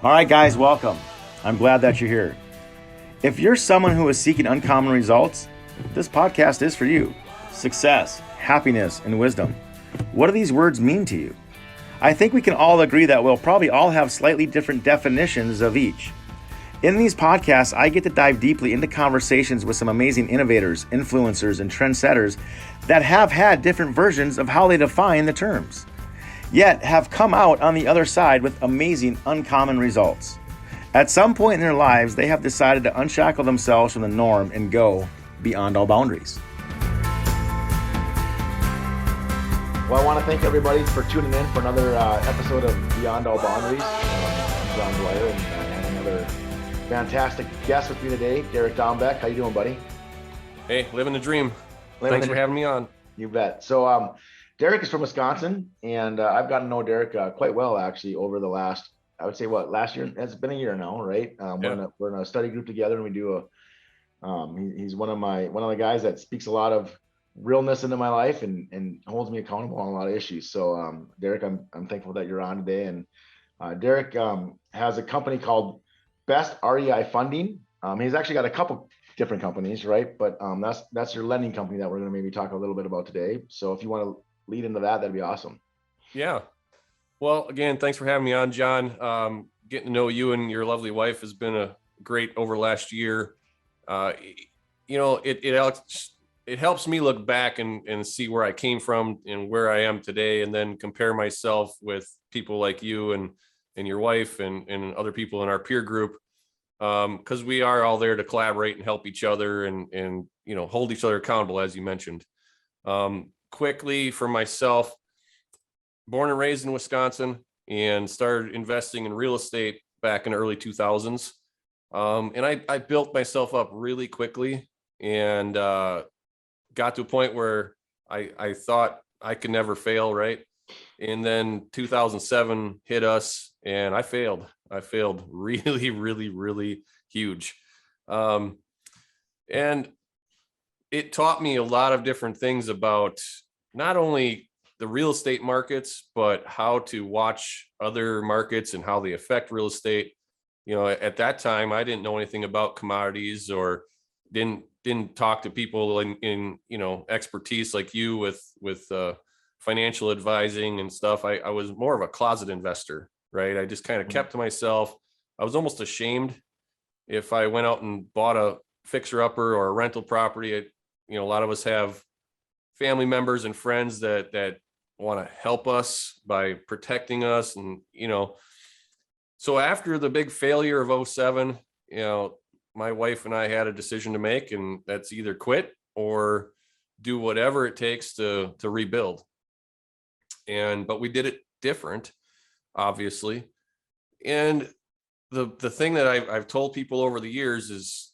All right, guys, welcome. I'm glad that you're here. If you're someone who is seeking uncommon results, this podcast is for you. Success, happiness, and wisdom. What do these words mean to you? I think we can all agree that we'll probably all have slightly different definitions of each. In these podcasts, I get to dive deeply into conversations with some amazing innovators, influencers, and trendsetters that have had different versions of how they define the terms, yet have come out on the other side with amazing, uncommon results. At some point in their lives, they have decided to unshackle themselves from the norm and go beyond all boundaries. Well, I want to thank everybody for tuning in for another episode of Beyond All Boundaries. I'm John Dwyer, and I have another fantastic guest with me today, Derek Dombeck. How you doing, buddy? Hey, living the dream. Thanks for having me on. You bet. So Derek is from Wisconsin, and I've gotten to know Derek quite well, actually, over the last, I would say, last year? It's been a year now, right? We're in a study group together, and we do he's one of the guys that speaks a lot of realness into my life and holds me accountable on a lot of issues. So Derek, I'm thankful that you're on today. And Derek has a company called Best REI Funding. He's actually got a couple different companies, right? But that's your lending company that we're going to maybe talk a little bit about today. So if you want to lead into that, that'd be awesome. Yeah. Well, again, thanks for having me on, John. Getting to know you and your lovely wife has been a great over last year. It helps me look back and see where I came from and where I am today, and then compare myself with people like you and your wife and other people in our peer group. Because we are all there to collaborate and help each other and hold each other accountable, as you mentioned. Quickly for myself, born and raised in Wisconsin, and started investing in real estate back in the early 2000s. And I built myself up really quickly and got to a point where I thought I could never fail, right? And then 2007 hit us and I failed. I failed really, really, really huge. And it taught me a lot of different things about not only the real estate markets, but how to watch other markets and how they affect real estate. At that time, I didn't know anything about commodities or didn't talk to people in expertise like you with financial advising and stuff. I was more of a closet investor, right? I just kind of kept to myself. I was almost ashamed if I went out and bought a fixer-upper or a rental property. A lot of us have family members and friends that want to help us by protecting us. And, so after the big failure of 2007, my wife and I had a decision to make, and that's either quit or do whatever it takes to rebuild. But we did it different, obviously. And the thing that I've told people over the years is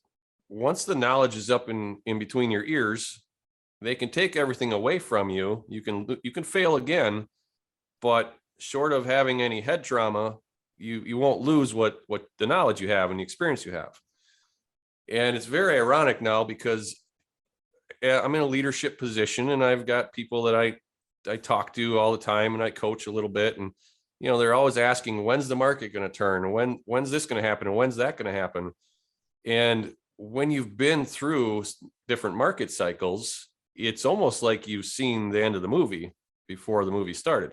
once the knowledge is up in between your ears, they can take everything away from you. You can fail again, but short of having any head trauma, you won't lose what the knowledge you have and the experience you have. And it's very ironic now because I'm in a leadership position and I've got people that I talk to all the time and I coach a little bit. And, they're always asking, when's the market going to turn? When's this going to happen? And when's that going to happen? And when you've been through different market cycles, it's almost like you've seen the end of the movie before the movie started.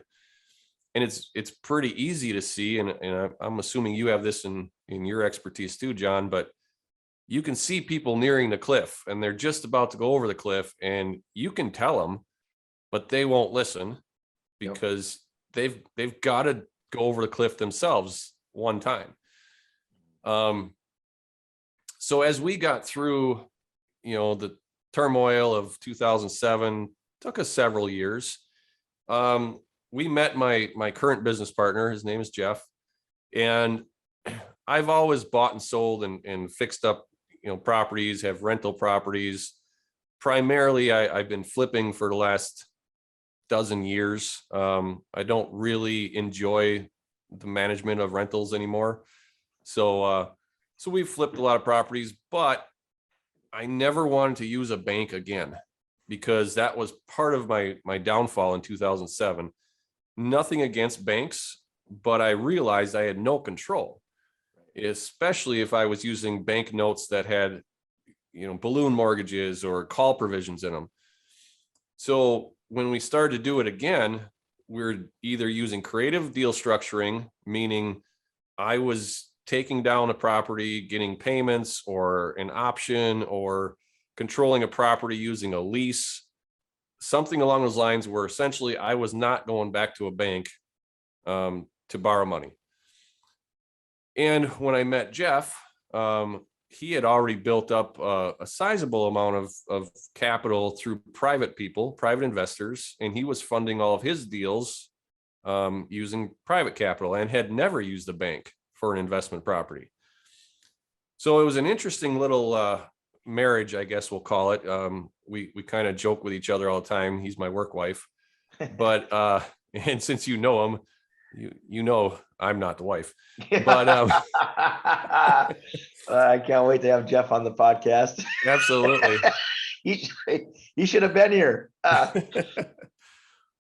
And it's pretty easy to see. And I'm assuming you have this in your expertise too, John, but you can see people nearing the cliff and they're just about to go over the cliff and you can tell them, but they won't listen because they've got to go over the cliff themselves one time. So as we got through, the turmoil of 2007, took us several years. We met my current business partner. His name is Jeff. And I've always bought and sold and fixed up, properties, have rental properties. Primarily, I've been flipping for the last dozen years. I don't really enjoy the management of rentals anymore. So we've flipped a lot of properties, but I never wanted to use a bank again because that was part of my downfall in 2007. Nothing against banks, but I realized I had no control. especially if I was using bank notes that had, balloon mortgages or call provisions in them. So when we started to do it again, we're either using creative deal structuring, meaning I was taking down a property, getting payments or an option, or controlling a property using a lease, something along those lines where essentially I was not going back to a bank to borrow money. And when I met Jeff, he had already built up a sizable amount of capital through private people, private investors, and he was funding all of his deals using private capital and had never used a bank for an investment property. So it was an interesting little marriage, I guess we'll call it. We kind of joke with each other all the time. He's my work wife, but and since you know him, you know I'm not the wife. But I can't wait to have Jeff on the podcast. Absolutely. He should have been here.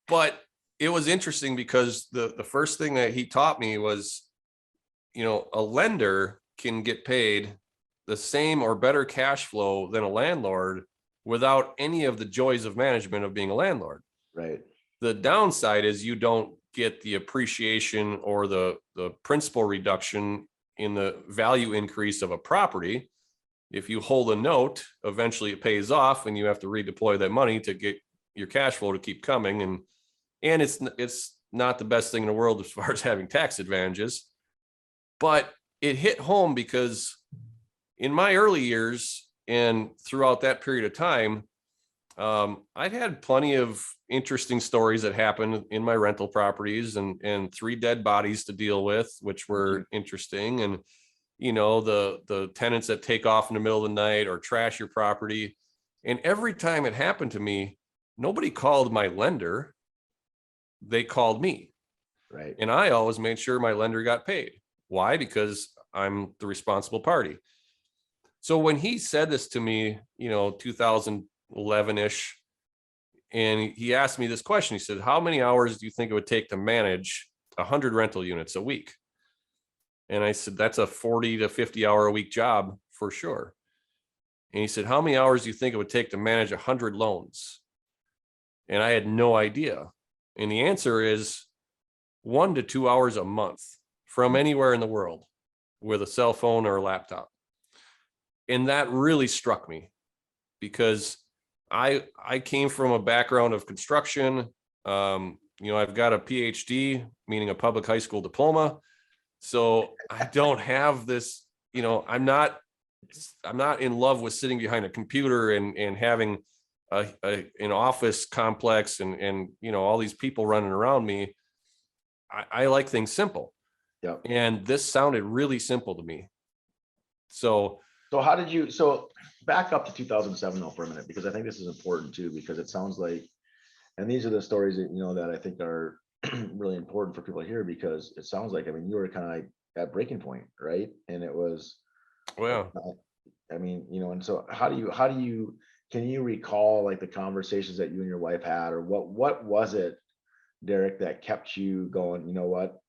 But it was interesting because the first thing that he taught me was, a lender can get paid the same or better cash flow than a landlord without any of the joys of management of being a landlord. Right. The downside is you don't get the appreciation or the principal reduction in the value increase of a property. If you hold a note, eventually it pays off and you have to redeploy that money to get your cash flow to keep coming. And it's not the best thing in the world as far as having tax advantages, but it hit home because in my early years and throughout that period of time, I'd had plenty of interesting stories that happened in my rental properties and 3 dead bodies to deal with, which were interesting. And, the tenants that take off in the middle of the night or trash your property. And every time it happened to me, nobody called my lender. They called me. Right. And I always made sure my lender got paid. Why? Because I'm the responsible party. So when he said this to me, 2011-ish, and he asked me this question, he said, how many hours do you think it would take to manage 100 rental units a week? And I said, that's a 40 to 50 hour a week job for sure. And he said, how many hours do you think it would take to manage 100 loans? And I had no idea. And the answer is 1 to 2 hours a month from anywhere in the world with a cell phone or a laptop. And that really struck me because I came from a background of construction. I've got a PhD, meaning a public high school diploma. So I don't have this, I'm not in love with sitting behind a computer and having an office complex and all these people running around me. I like things simple. Yep. And this sounded really simple to me. So how did you, back up to 2007 though for a minute, because I think this is important too, because it sounds like, and these are the stories that, that I think are really important for people to hear, because it sounds like, you were kind of like at breaking point, right? And it was, well, and so how do you, can you recall like the conversations that you and your wife had, or what was it, Derek, that kept you going, what,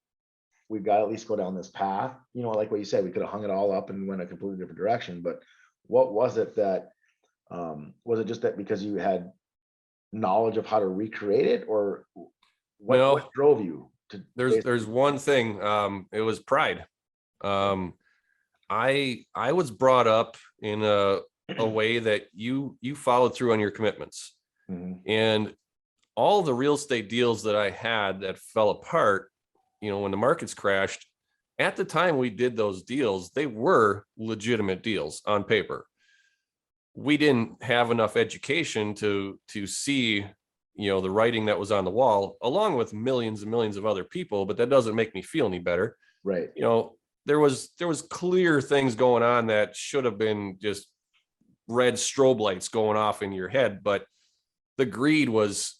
we've got to at least go down this path, like what you said, we could have hung it all up and went a completely different direction, but what was it that, was it just that because you had knowledge of how to recreate it, or what drove you to? There's one thing, it was pride. I was brought up in a way that you followed through on your commitments. Mm-hmm. And all the real estate deals that I had that fell apart, when the markets crashed, at the time we did those deals, they were legitimate deals on paper. We didn't have enough education to see, the writing that was on the wall, along with millions and millions of other people, but that doesn't make me feel any better. Right. There was clear things going on that should have been just red strobe lights going off in your head, but the greed was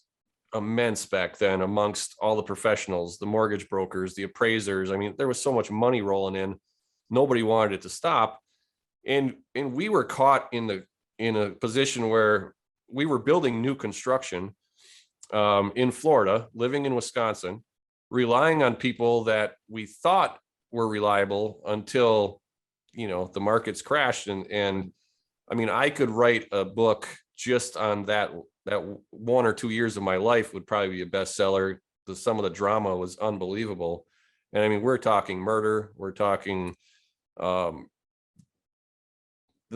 immense back then amongst all the professionals, the mortgage brokers, the appraisers. There was so much money rolling in, nobody wanted it to stop. And we were caught in a position where we were building new construction in Florida, living in Wisconsin, relying on people that we thought were reliable until, the markets crashed. And I mean, I could write a book just on that 1 or 2 years of my life would probably be a bestseller. Some of the drama was unbelievable. And I mean, we're talking murder. We're talking the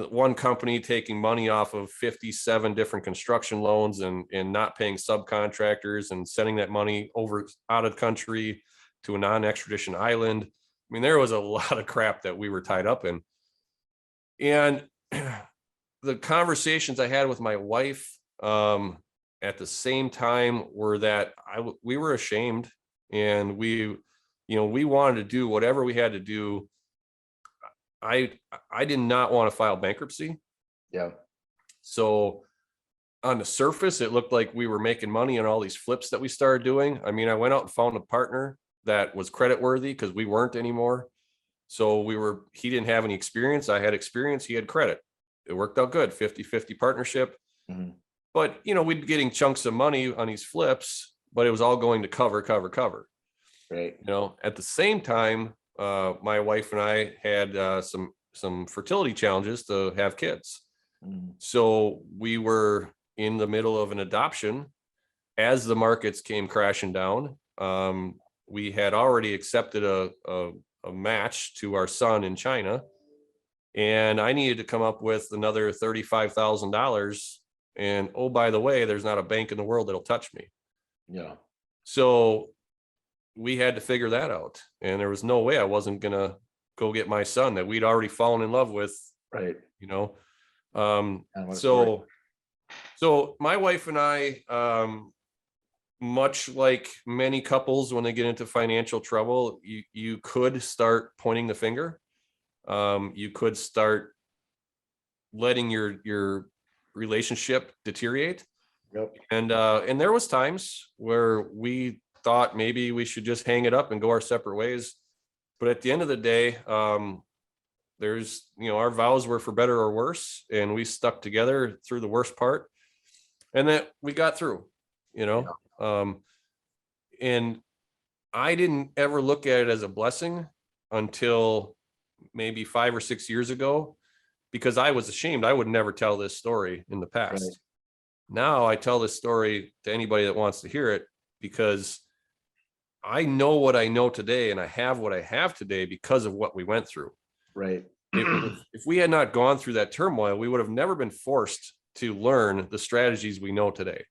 one company taking money off of 57 different construction loans and not paying subcontractors and sending that money over out of the country to a non-extradition island. I mean, there was a lot of crap that we were tied up in. And the conversations I had with my wife at the same time were that we were ashamed, and we wanted to do whatever we had to do. I did not want to file bankruptcy. Yeah. So on the surface, it looked like we were making money on all these flips that we started doing. I mean, I went out and found a partner that was credit worthy because we weren't anymore. So he didn't have any experience. I had experience. He had credit. It worked out good. 50-50 partnership. Mm-hmm. But, we'd be getting chunks of money on these flips, but it was all going to cover. Right. At the same time, my wife and I had some fertility challenges to have kids. Mm-hmm. So we were in the middle of an adoption as the markets came crashing down. We had already accepted a match to our son in China, and I needed to come up with another $35,000. And oh, by the way, there's not a bank in the world that'll touch me. Yeah. So we had to figure that out, and there was no way I wasn't gonna go get my son that we'd already fallen in love with. Right. So my wife and I, much like many couples, when they get into financial trouble, you could start pointing the finger. You could start letting your relationship deteriorate. Yep. And there was times where we thought maybe we should just hang it up and go our separate ways. But at the end of the day, there's, our vows were for better or worse, and we stuck together through the worst part, and that we got through, and I didn't ever look at it as a blessing until maybe 5 or 6 years ago, because I was ashamed. I would never tell this story in the past. Right. Now I tell this story to anybody that wants to hear it, because I know what I know today, and I have what I have today because of what we went through. Right. If we had not gone through that turmoil, we would have never been forced to learn the strategies we know today.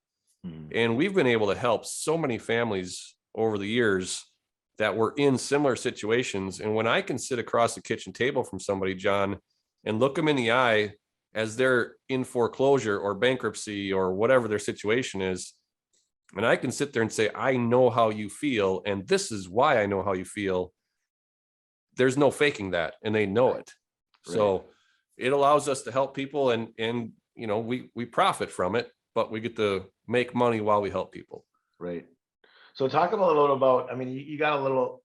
And we've been able to help so many families over the years that were in similar situations. And when I can sit across the kitchen table from somebody, John, and look them in the eye as they're in foreclosure or bankruptcy or whatever their situation is, and I can sit there and say, I know how you feel, and this is why I know how you feel. There's no faking that, and they know it. Right. So it allows us to help people, and we profit from it, but we get to make money while we help people. Right. So talk a little bit about, I mean, you got a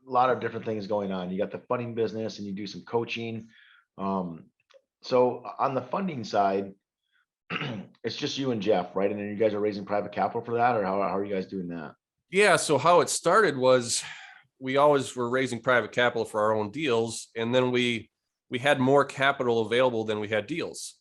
lot of different things going on. You got the funding business, and you do some coaching. So on the funding side, it's just you and Jeff, right? And then you guys are raising private capital for that, or how are you guys doing that? Yeah. So how it started was we always were raising private capital for our own deals. And then we had more capital available than we had deals.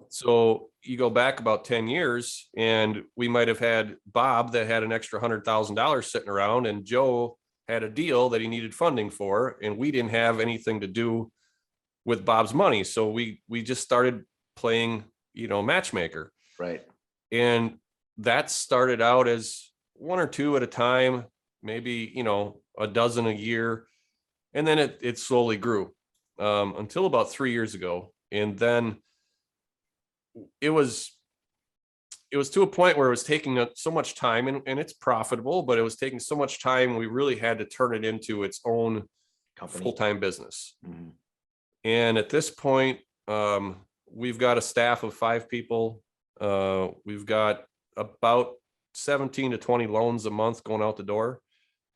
So you go back about 10 years and we might've had Bob that had an extra $100,000 sitting around, and Joe had a deal that he needed funding for, and we didn't have anything to do with Bob's money. So we just started playing, matchmaker. Right. And that started out as 1 or 2 at a time, maybe, a dozen a year. And then it slowly grew until about 3 years ago. And then it was to a point where it was taking so much time, and it's profitable, but it was taking so much time. We really had to turn it into its own company, full-time business. Mm-hmm. And at this point, we've got a staff of 5 people. We've got about 17 to 20 loans a month going out the door.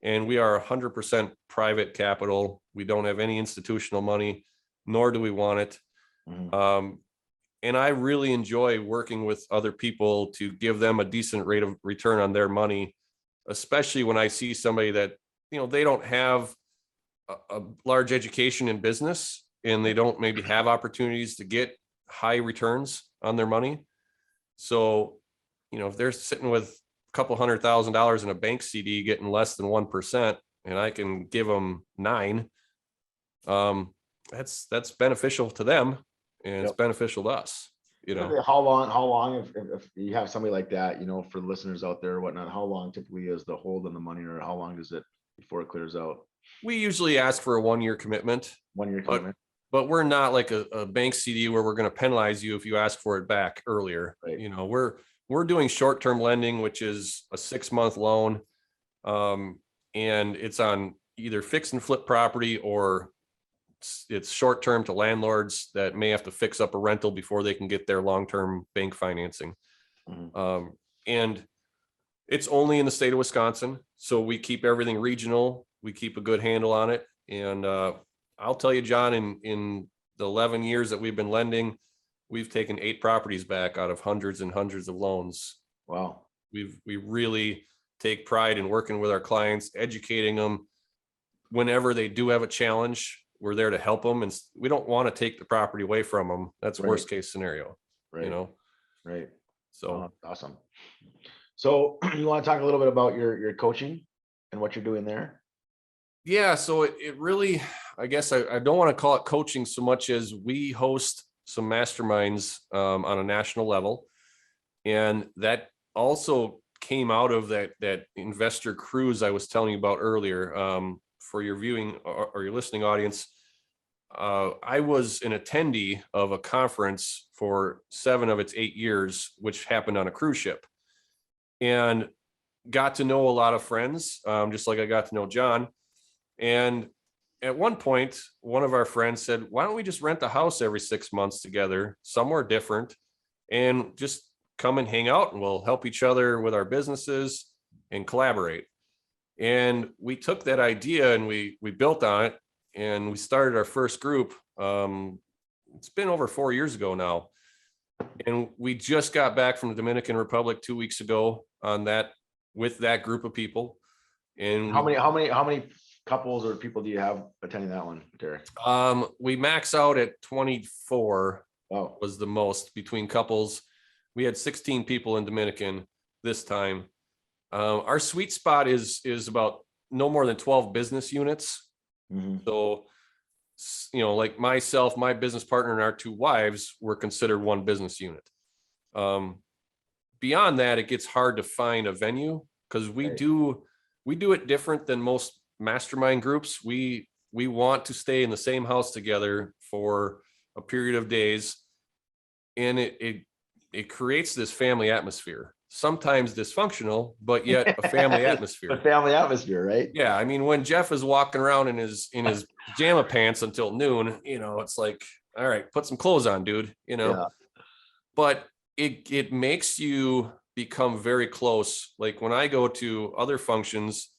And we are 100% private capital. We don't have any institutional money, nor do we want it. Mm-hmm. And I really enjoy working with other people to give them a decent rate of return on their money, especially when I see somebody that, they don't have a large education in business, and they don't maybe have opportunities to get high returns on their money. So, if they're sitting with a couple $100,000 in a bank CD getting less than 1%, and I can give them 9, that's beneficial to them, and it's beneficial to us. How long if you have somebody like that, for the listeners out there or whatnot, how long typically is the hold on the money, or how long does it before it clears out? We usually ask for a 1-year commitment. 1-year commitment. But we're not like a bank CD where we're going to penalize you if you ask for it back earlier. Right. We're doing short-term lending, which is a 6-month loan. And it's on either fix and flip property, or it's short-term to landlords that may have to fix up a rental before they can get their long-term bank financing. Mm-hmm. And it's only in the state of Wisconsin. So we keep everything regional. We keep a good handle on it. And I'll tell you, John, in the 11 years that we've been lending, we've taken 8 properties back out of hundreds and hundreds of loans. Wow. We really take pride in working with our clients, educating them. Whenever they do have a challenge, we're there to help them, and we don't want to take the property away from them. That's worst case scenario. Right. Right. So awesome. So you want to talk a little bit about your coaching and what you're doing there? Yeah. So it really, I guess I don't want to call it coaching so much as we host some masterminds on a national level. And that also came out of that investor cruise I was telling you about earlier. For your viewing or your listening audience, I was an attendee of a conference for 7 of its 8 years, which happened on a cruise ship, and got to know a lot of friends, just like I got to know John. And at one point, one of our friends said, why don't we just rent a house every 6 months together, somewhere different, and just come and hang out, and we'll help each other with our businesses and collaborate. And we took that idea and we built on it, and we started our first group. It's been over 4 years ago now. And we just got back from the Dominican Republic 2 weeks ago with that group of people. And how many couples or people do you have attending that one, Derek? We max out at 24. Wow. Was the most between couples. We had 16 people in Dominican this time. Our sweet spot is about no more than 12 business units. Mm-hmm. So, like myself, my business partner, and our 2 wives were considered one business unit. Beyond that, it gets hard to find a venue, because we do it different than most mastermind groups. We want to stay in the same house together for a period of days, and it creates this family atmosphere. Sometimes dysfunctional, but yet a family atmosphere. A family atmosphere, right? Yeah. I mean, when Jeff is walking around in his pajama pants until noon, it's like, all right, put some clothes on, dude, Yeah. But it makes you become very close. Like when I go to other functions,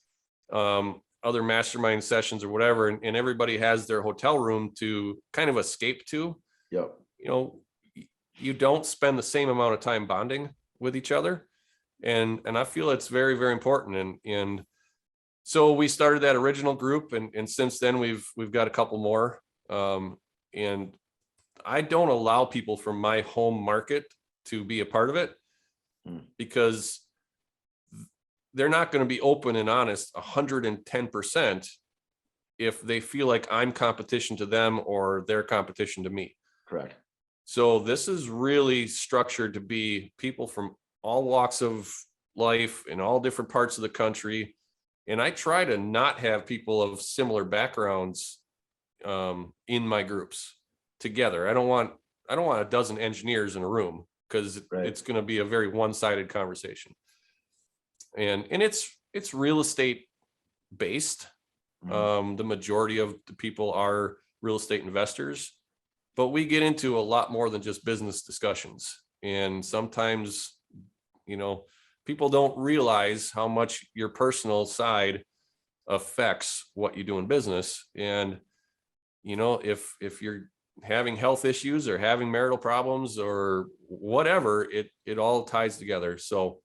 other mastermind sessions or whatever, and everybody has their hotel room to kind of escape to. Yep. You don't spend the same amount of time bonding with each other. And I feel it's very, very important. And so we started that original group, and since then we've got a couple more. And I don't allow people from my home market to be a part of it, because they're not going to be open and honest 110% if they feel like I'm competition to them or they're competition to me. Correct. So this is really structured to be people from all walks of life in all different parts of the country. And I try to not have people of similar backgrounds in my groups together. I don't want a dozen engineers in a room, because it's going to be a very one-sided conversation. And it's real estate based. Mm-hmm. The majority of the people are real estate investors, but we get into a lot more than just business discussions. And sometimes, people don't realize how much your personal side affects what you do in business. And, if you're having health issues or having marital problems or whatever, it all ties together. So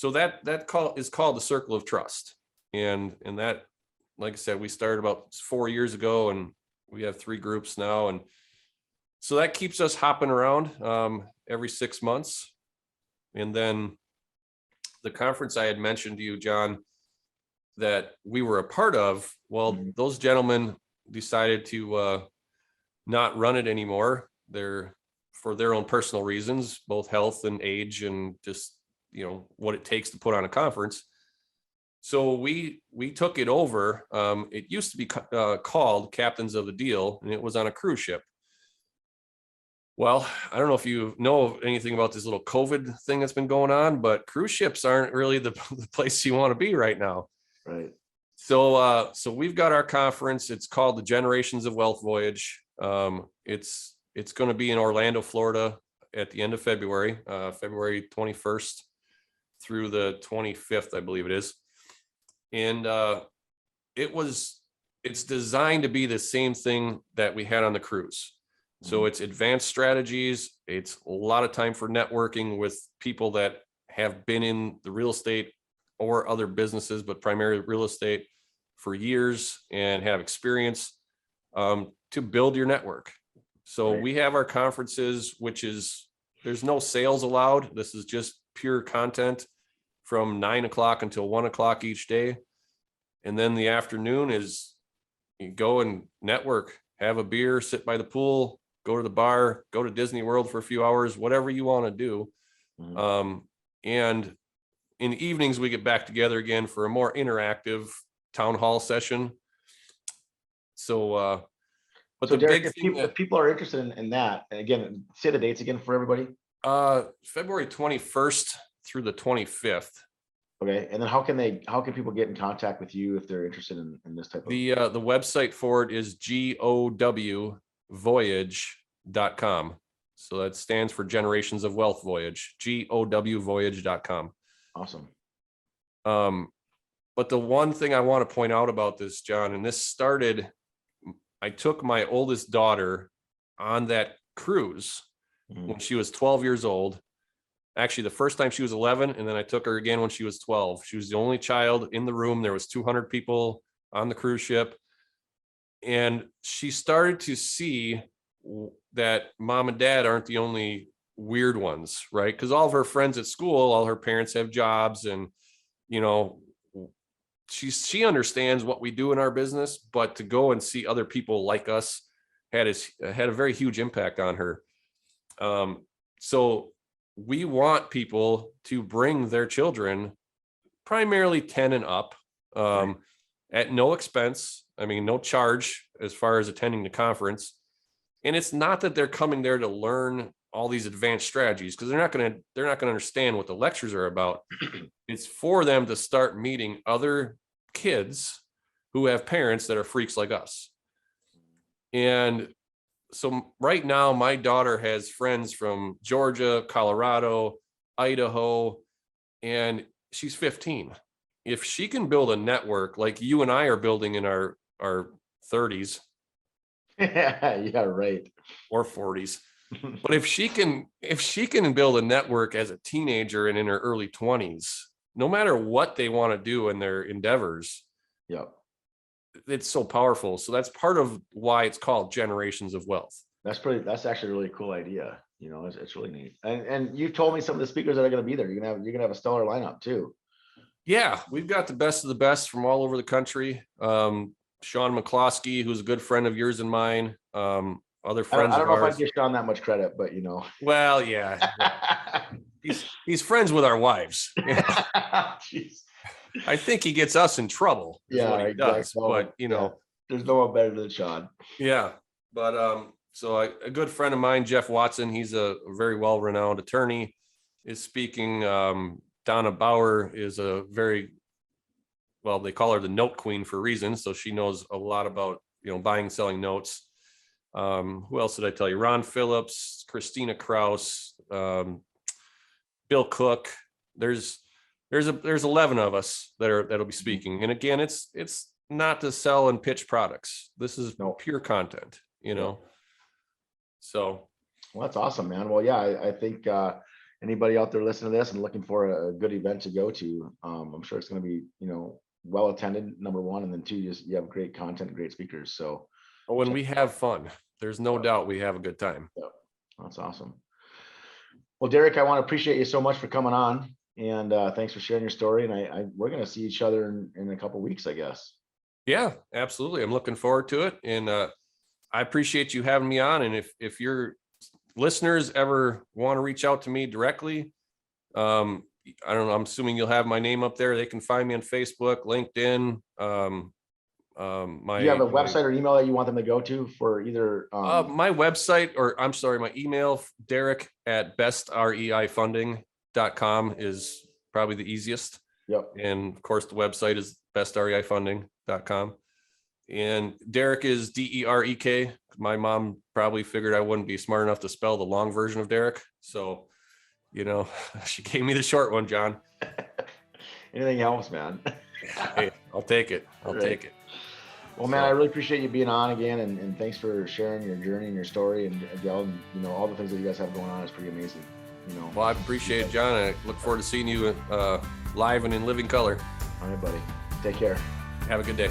that call is called the circle of trust. And that like I said, we started about 4 years ago, and we have 3 groups now. And so that keeps us hopping around every 6 months. And then the conference I had mentioned to you, John, that we were a part of, well, those gentlemen decided to not run it anymore. They're for their own personal reasons, both health and age, and just, what it takes to put on a conference. So we took it over. It used to be called Captains of the Deal, and it was on a cruise ship. Well, I don't know if you know anything about this little COVID thing that's been going on, but cruise ships aren't really the place you want to be right now. Right. So we've got our conference. It's called the Generations of Wealth Voyage. It's going to be in Orlando, Florida at the end of February, February 21st through the 25th, I believe it is. And it's designed to be the same thing that we had on the cruise. So it's advanced strategies. It's a lot of time for networking with people that have been in the real estate or other businesses, but primarily real estate for years and have experience to build your network. So we have our conferences, which is, there's no sales allowed. This is just pure content from 9 o'clock until 1 o'clock each day. And then the afternoon is you go and network, have a beer, sit by the pool, go to the bar, go to Disney World for a few hours, whatever you want to do. And in the evenings, we get back together again for a more interactive town hall session. So, but So the Derek, big thing if people are interested in that, and again, say the dates again for everybody. February 21st through the 25th. Okay. And then how can people get in contact with you if they're interested in this type of? The website for it is GOWvoyage.com. So that stands for Generations of Wealth Voyage, GOWvoyage.com. Awesome. But the one thing I want to point out about this, John, and this started, I took my oldest daughter on that cruise when she was 12 years old. Actually, the first time she was 11, and then I took her again when she was 12. She was the only child in the room. There was 200 people on the cruise ship. And she started to see that mom and dad aren't the only weird ones, right? Because all of her friends at school, all her parents have jobs, and, she understands what we do in our business, but to go and see other people like us had a very huge impact on her. So we want people to bring their children, primarily 10 and up, at no expense. I mean, no charge as far as attending the conference. And it's not that they're coming there to learn all these advanced strategies, because they're not going to understand what the lectures are about. It's for them to start meeting other kids who have parents that are freaks like us. And so right now, my daughter has friends from Georgia, Colorado, Idaho, and she's 15. If she can build a network like you and I are building in our 30s, yeah, right, or 40s, but if she can build a network as a teenager and in her early 20s, no matter what they want to do in their endeavors, it's so powerful. So that's part of why it's called Generations of Wealth. That's actually a really cool idea. It's really neat. And you told me some of the speakers that are going to be there. You're gonna have a stellar lineup too. Yeah, we've got the best of the best from all over the country. Sean McCloskey, who's a good friend of yours and mine. Other friends. I don't know if I give Sean that much credit, but Well, yeah. he's friends with our wives. Jeez. I think he gets us in trouble. Yeah, what he does. But there's no one better than Sean. Yeah, but so a good friend of mine, Jeff Watson, he's a very well-renowned attorney, is speaking. Donna Bauer is a very, well, they call her the note queen for a reason. So she knows a lot about buying and selling notes. Who else did I tell you? Ron Phillips, Christina Kraus, Bill Cook. There's 11 of us that'll be speaking. And again, it's not to sell and pitch products. This is pure content, So. Well, that's awesome, man. Well, yeah, I think anybody out there listening to this and looking for a good event to go to, I'm sure it's going to be, well attended, number one, and then two, just you have great content, great speakers. So When we have fun, there's no doubt we have a good time. yeah, that's awesome. Well, Derek, I want to appreciate you so much for coming on, and thanks for sharing your story. And we're going to see each other in a couple of weeks, I guess. Yeah, absolutely. I'm looking forward to it. And I appreciate you having me on. And if your listeners ever want to reach out to me directly, I don't know, I'm assuming you'll have my name up there. They can find me on Facebook, LinkedIn. Do you have a website or email that you want them to go to for either? My website, or I'm sorry, my email, Derek@bestreifunding.com is probably the easiest. Yep. And of course, the website is bestreifunding.com. And Derek is Derek. My mom probably figured I wouldn't be smart enough to spell the long version of Derek. So, she gave me the short one, John. Anything else, man? Hey, I'll take it. I'll take it. Well, man, I really appreciate you being on again, and thanks for sharing your journey and your story, and all the things that you guys have going on is pretty amazing. Well, I appreciate it, John. I look forward to seeing you live and in living color. All right, buddy. Take care. Have a good day.